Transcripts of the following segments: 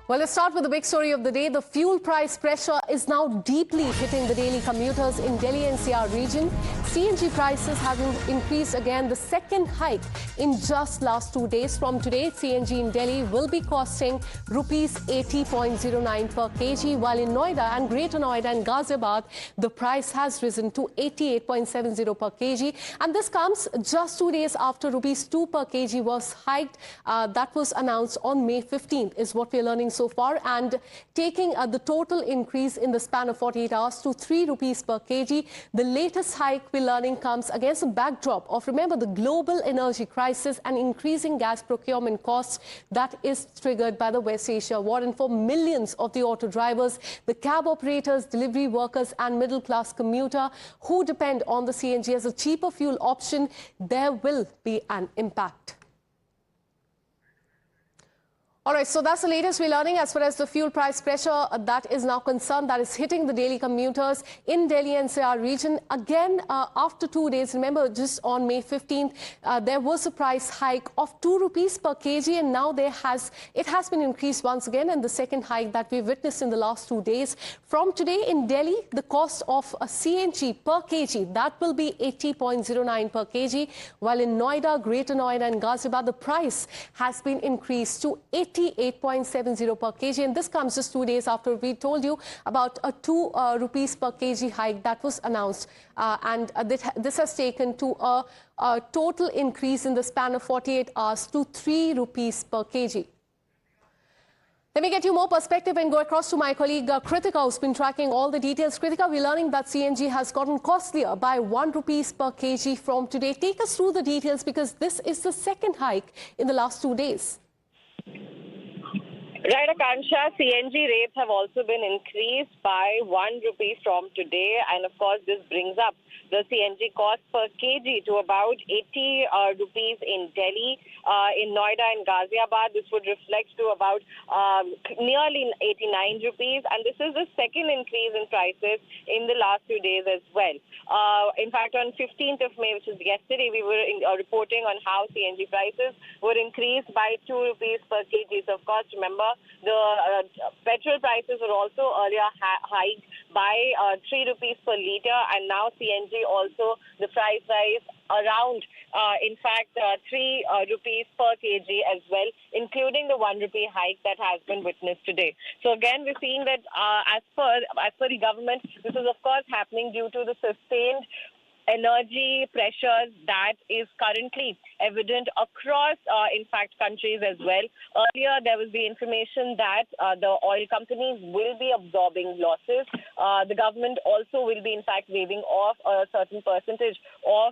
Well, let's start with the big story of the day. The fuel price pressure is now deeply hitting the daily commuters in Delhi NCR region. CNG prices have increased again, the second hike in just last 2 days. From today, CNG in Delhi will be costing rupees 80.09 per kg, while in Noida and Greater Noida and Ghaziabad, the price has risen to 88.70 per kg. And this comes just 2 days after rupees 2 per kg was hiked. That was announced on May 15th, is what we're learning so far, and taking the total increase in the span of 48 hours to 3 rupees per kg. The latest hike we're learning comes against a backdrop of, remember, the global energy crisis and increasing gas procurement costs that is triggered by the West Asia war. And for millions of the auto drivers, the cab operators, delivery workers and middle-class commuter who depend on the CNG as a cheaper fuel option, there will be an impact. All right, so that's the latest we're learning as far as the fuel price pressure that is now concerned, that is hitting the daily commuters in Delhi NCR region. Again, after 2 days, remember, just on May 15th, there was a price hike of 2 rupees per kg, and now it has been increased once again, and the second hike that we've witnessed in the last 2 days. From today in Delhi, the cost of a CNG per kg, that will be 80.09 per kg, while in Noida, Greater Noida and Ghaziabad, the price has been increased to 88.70 per kg, and this comes just 2 days after we told you about a 2 rupees per kg hike that was announced, and this has taken to a total increase in the span of 48 hours to 3 rupees per kg. Let me get you more perspective and go across to my colleague Kritika, who's been tracking all the details. Kritika, we're learning that CNG has gotten costlier by 1 rupees per kg from today. Take us through the details, because this is the second hike in the last 2 days. Right, Akansha, CNG rates have also been increased by 1 rupee from today, and of course this brings up the CNG cost per kg to about 80 rupees in Delhi. In Noida and Ghaziabad, this would reflect to about nearly 89 rupees, and this is the second increase in prices in the last few days as well. In fact, on 15th of May, which is yesterday, we were reporting on how CNG prices were increased by 2 rupees per kg. So, of course, remember, the petrol prices were also earlier hiked by 3 rupees per litre, and now CNG also, the price rise around, in fact, 3 rupees per kg as well, including the 1 rupee hike that has been witnessed today. So again, we're seeing that as per the government, this is of course happening due to the sustained energy pressures that is currently evident across, in fact, countries as well. Earlier, there was the information that the oil companies will be absorbing losses. The government also will be, in fact, waiving off a certain percentage of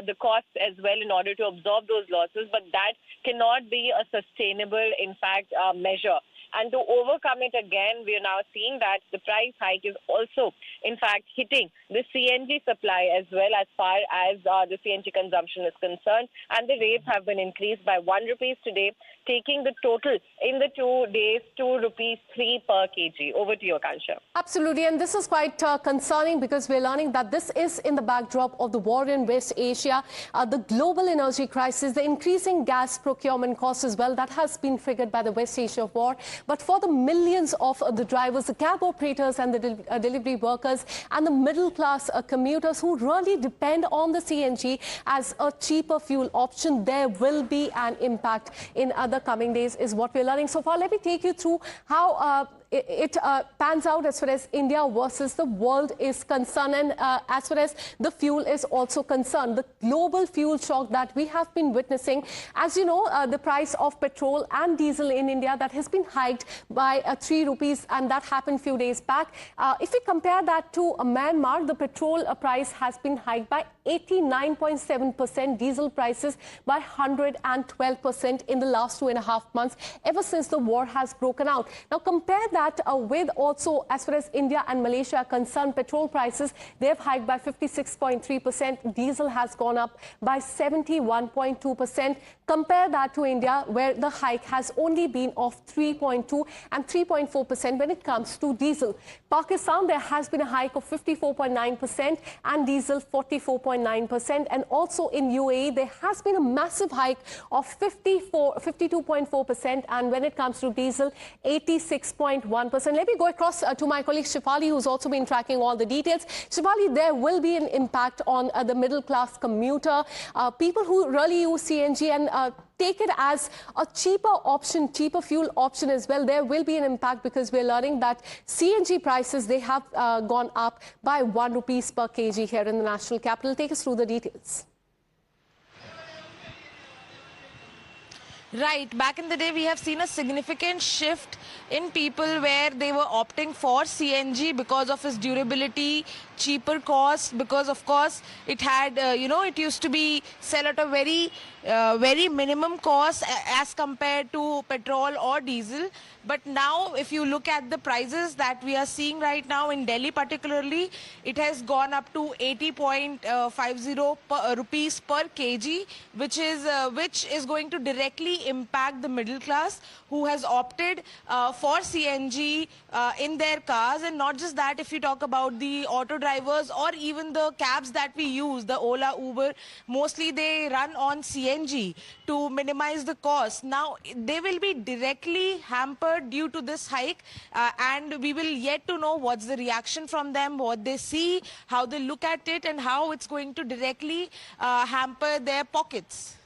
the costs as well in order to absorb those losses. But that cannot be a sustainable, in fact, measure. And to overcome it again, we are now seeing that the price hike is also, in fact, hitting the CNG supply as well, as far as the CNG consumption is concerned. And the rates have been increased by 1 rupees today, taking the total in the 2 days to rupees 3 per kg. Over to you, Akansha. Absolutely, and this is quite concerning, because we're learning that this is in the backdrop of the war in West Asia, the global energy crisis, the increasing gas procurement costs as well, that has been triggered by the West Asia war. But for the millions of the drivers, the cab operators and the delivery workers and the middle-class commuters who really depend on the CNG as a cheaper fuel option, there will be an impact in the coming days, is what we're learning so far. Let me take you through how it pans out as far as India versus the world is concerned, and as far as the fuel is also concerned. The global fuel shock that we have been witnessing, as you know, the price of petrol and diesel in India, that has been hiked by 3 rupees, and that happened few days back. If we compare that to Myanmar, the petrol price has been hiked by 89.7%, diesel prices by 112% in the last 2.5 months, ever since the war has broken out. Now compare that that with also as far as India and Malaysia are concerned, petrol prices, they've hiked by 56.3%. Diesel has gone up by 71.2%. Compare that to India, where the hike has only been of 3.2 and 3.4% when it comes to diesel. Pakistan, there has been a hike of 54.9% and diesel 44.9%. And also in UAE, there has been a massive hike of 52.4%. And when it comes to diesel, 86.1%. Let me go across to my colleague Shifali, who's also been tracking all the details. Shifali, there will be an impact on the middle class commuter, people who really use CNG and take it as a cheaper option, cheaper fuel option as well. There will be an impact because we're learning that CNG prices, they have gone up by 1 rupees per kg here in the national capital. Take us through the details. Right. Back in the day, we have seen a significant shift in people where they were opting for CNG because of its durability, cheaper cost, because of course it had, it used to be sell at a very minimum cost as compared to petrol or diesel. But now if you look at the prices that we are seeing right now in Delhi particularly, it has gone up to 80.50 rupees per kg, which is going to directly impact the middle class who has opted for CNG in their cars. And not just that, if you talk about the auto drivers or even the cabs that we use, the Ola, Uber, mostly they run on CNG to minimize the cost. Now, they will be directly hampered due to this hike, and we will yet to know what's the reaction from them, what they see, how they look at it, and how it's going to directly hamper their pockets.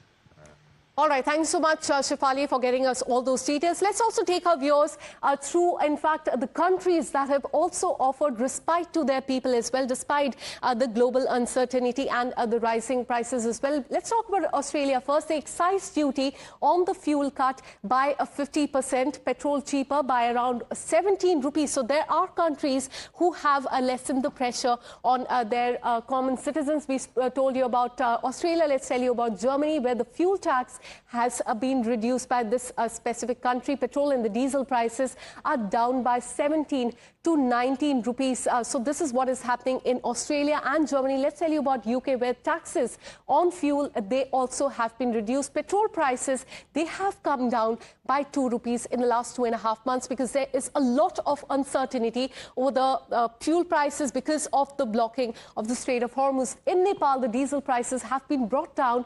All right, thanks so much, Shifali, for getting us all those details. Let's also take our viewers through, in fact, the countries that have also offered respite to their people as well, despite the global uncertainty and the rising prices as well. Let's talk about Australia first. The excise duty on the fuel cut by 50%, petrol cheaper by around 17 rupees. So there are countries who have lessened the pressure on their common citizens. We told you about Australia. Let's tell you about Germany, where the fuel tax has been reduced by this specific country. Petrol and the diesel prices are down by 17 to 19 rupees. So this is what is happening in Australia and Germany. Let's tell you about UK, where taxes on fuel, they also have been reduced. Petrol prices, they have come down by 2 rupees in the last 2.5 months because there is a lot of uncertainty over the fuel prices because of the blocking of the Strait of Hormuz. In Nepal, the diesel prices have been brought down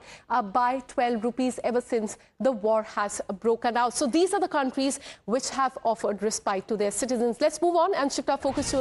by 12 rupees ever since the war has broken out. So these are the countries which have offered respite to their citizens. Let's move on and shift our focus to